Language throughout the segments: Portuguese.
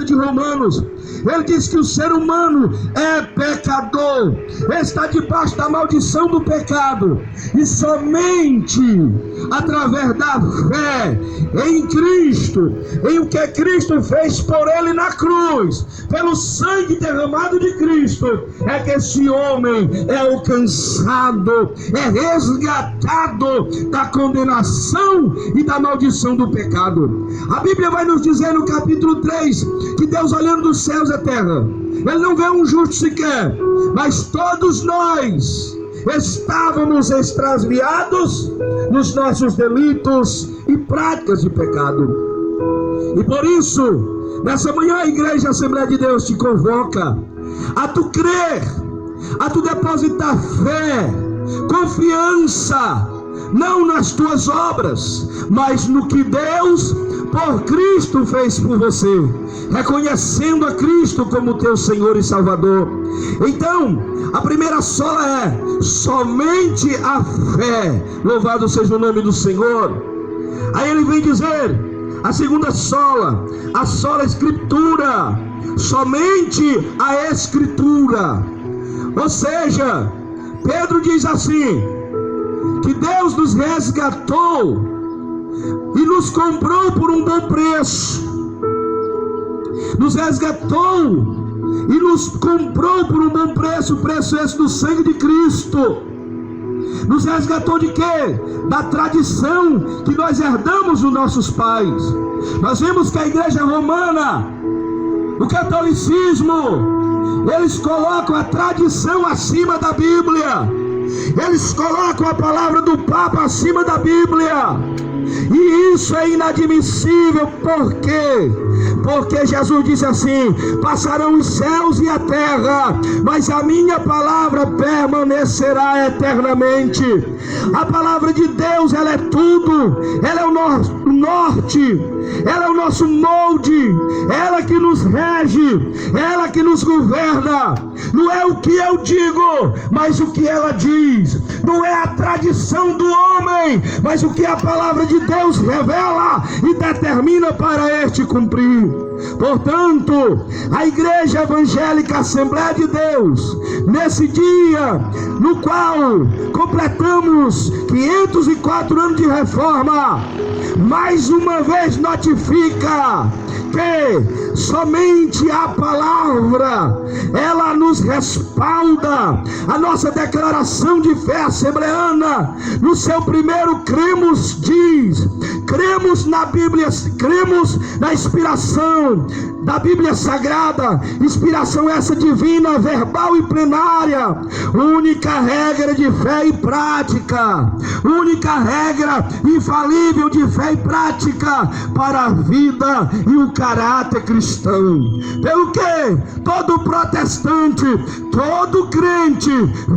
de Romanos, ele diz que o ser humano é pecador, está debaixo da maldição do pecado, e somente através da fé em Cristo, em o que Cristo fez por ele na cruz, pelo sangue derramado de Cristo, é que esse homem é alcançado, é resgatado da condenação e da maldição do pecado. A Bíblia vai nos dizer no capítulo 3 que Deus, olhando dos céus e terra, ele não vê um justo sequer, mas todos nós estávamos extraviados nos nossos delitos e práticas de pecado. E por isso, nessa manhã, a Igreja Assembleia de Deus te convoca a tu crer, a tu depositar fé, confiança, não nas tuas obras, mas no que Deus por Cristo fez por você, reconhecendo a Cristo como teu Senhor e Salvador. Então, a primeira sola é somente a fé. Louvado seja o nome do Senhor. Aí ele vem dizer, a segunda sola, a sola Escritura, somente a Escritura. Ou seja, Pedro diz assim, que Deus nos resgatou e nos comprou por um bom preço. Nos resgatou e nos comprou por um bom preço, o preço esse do sangue de Cristo. Nos resgatou de quê? Da tradição que nós herdamos dos nossos pais. Nós vemos que a Igreja Romana, o catolicismo, eles colocam a tradição acima da Bíblia. Eles colocam a palavra do Papa acima da Bíblia. E isso é inadmissível. Por quê? Porque Jesus disse assim: passarão os céus e a terra, mas a minha palavra permanecerá eternamente. A palavra de Deus, ela é tudo. Ela é o nosso norte, ela é o nosso molde, ela que nos rege, ela que nos governa. Não é o que eu digo, mas o que ela diz. Não é a tradição do homem, mas o que a palavra de Deus revela e determina para este cumprir. Portanto, a Igreja Evangélica Assembleia de Deus, nesse dia no qual completamos 504 anos de reforma, mais uma vez notifica que somente a palavra, ela nos respalda. A nossa declaração de fé assembleana, no seu primeiro cremos, diz: cremos na Bíblia, cremos na inspiração da Bíblia Sagrada, inspiração essa divina, verbal e plenária, única regra de fé e prática, única regra infalível de fé e prática para a vida e o caráter cristão. Pelo que todo protestante, todo crente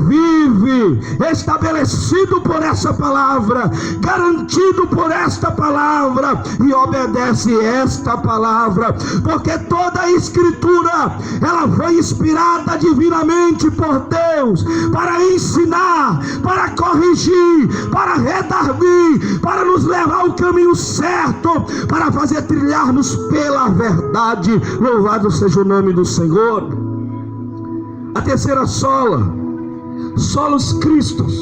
vive estabelecido por essa palavra, garantido por esta palavra, e obedece esta palavra, porque toda a Escritura, ela foi inspirada divinamente por Deus para ensinar, para corrigir, para redarguir, para nos levar ao caminho certo, para fazer trilhar-nos pela verdade. Louvado seja o nome do Senhor. A terceira sola, solos Christus,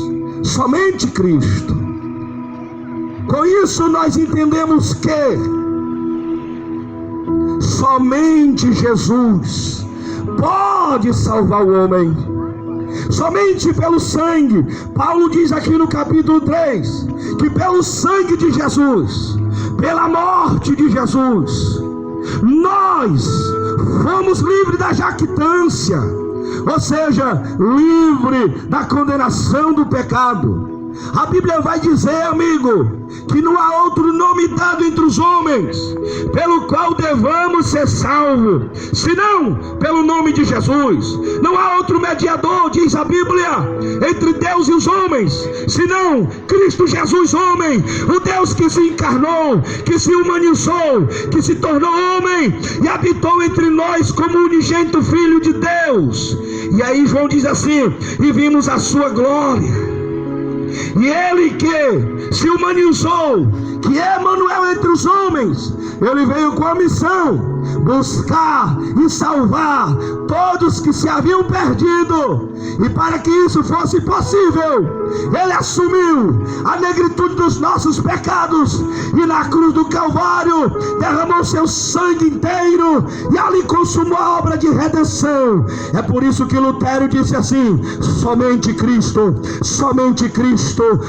somente Cristo. Com isso nós entendemos que somente Jesus pode salvar o homem, somente pelo sangue. Paulo diz aqui no capítulo 3 que pelo sangue de Jesus, pela morte de Jesus, nós fomos livres da jactância, ou seja, livre da condenação do pecado. A Bíblia vai dizer, amigo, que não há outro nome dado entre os homens pelo qual devamos ser salvos, senão pelo nome de Jesus. Não há outro mediador, diz a Bíblia, entre Deus e os homens, senão Cristo Jesus homem, o Deus que se encarnou, que se humanizou, que se tornou homem e habitou entre nós como unigênito Filho de Deus. E aí João diz assim: e vimos a sua glória. E ele que se humanizou, que é Emanuel entre os homens, ele veio com a missão buscar e salvar todos que se haviam perdido. E para que isso fosse possível, Ele assumiu a negritude dos nossos pecados e na cruz do Calvário derramou seu sangue inteiro e ali consumou a obra de redenção. É por isso que Lutero disse assim: somente Cristo,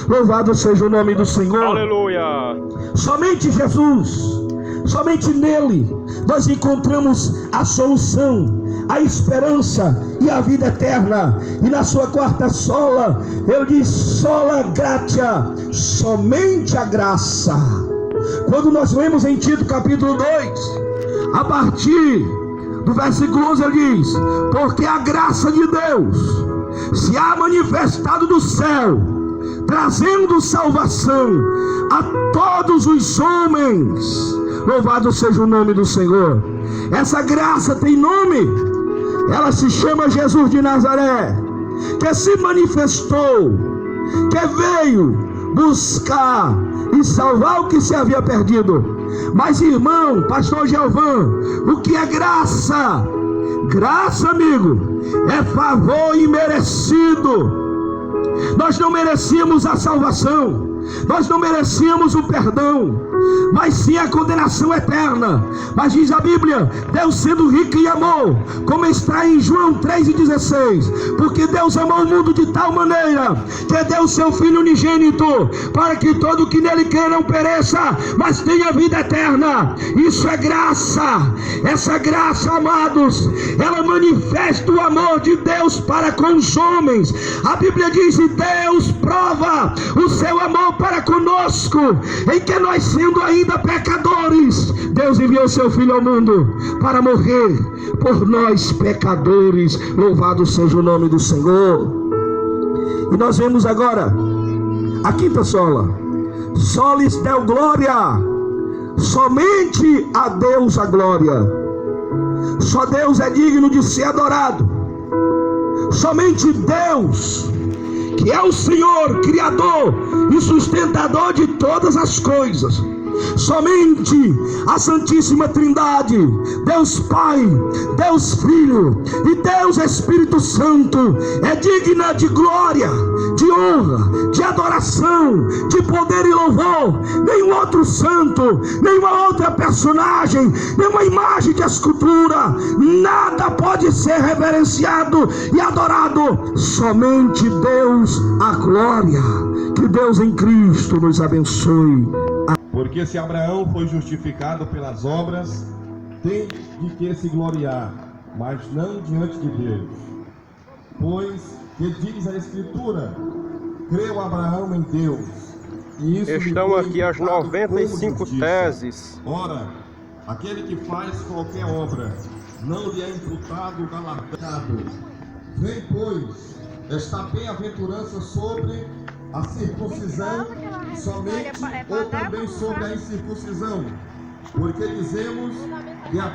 louvado seja o nome do Senhor. Aleluia. Somente Jesus, somente nele nós encontramos a solução, a esperança e a vida eterna. E na sua quarta sola, ele diz: sola gratia, somente a graça. Quando nós lemos em Tito capítulo 2, a partir do versículo 11, ele diz: porque a graça de Deus se há manifestado do céu, trazendo salvação a todos os homens. Louvado seja o nome do Senhor. Essa graça tem nome. Ela se chama Jesus de Nazaré, que se manifestou, que veio buscar e salvar o que se havia perdido. Mas, irmão, pastor Gelvan, o que é graça? Graça, amigo, é favor imerecido. Nós não merecíamos a salvação, nós não merecíamos o perdão, mas sim a condenação eterna. Mas diz a Bíblia: Deus sendo rico em amor, como está em João 3,16, porque Deus amou o mundo de tal maneira que deu o seu Filho unigênito, para que todo que nele crê não pereça, mas tenha vida eterna. Isso é graça. Essa graça, amados, ela manifesta o amor de Deus para com os homens. A Bíblia diz: Deus prova o seu amor para conosco, em que nós, sendo ainda pecadores, Deus enviou seu Filho ao mundo para morrer por nós pecadores. Louvado seja o nome do Senhor. E nós vemos agora a quinta sola: solis deo glória, somente a Deus a glória. Só Deus é digno de ser adorado. Somente Deus, que é o Senhor, Criador e sustentador de todas as coisas. Somente a Santíssima Trindade, Deus Pai, Deus Filho e Deus Espírito Santo, é digna de glória, de honra, de adoração, de poder e louvor. Nenhum outro santo, nenhuma outra personagem, nenhuma imagem de escultura, nada pode ser reverenciado e adorado. Somente Deus a glória. Que Deus em Cristo nos abençoe. Porque se Abraão foi justificado pelas obras, tem de que se gloriar, mas não diante de Deus. Pois que diz a Escritura: creu Abraão em Deus, e isso Estão aqui as 95 teses. Ora, aquele que faz qualquer obra, não lhe é imputado o galardão. Vem, pois, esta bem-aventurança sobre a circuncisão somente, ou também sobre a incircuncisão, porque dizemos que a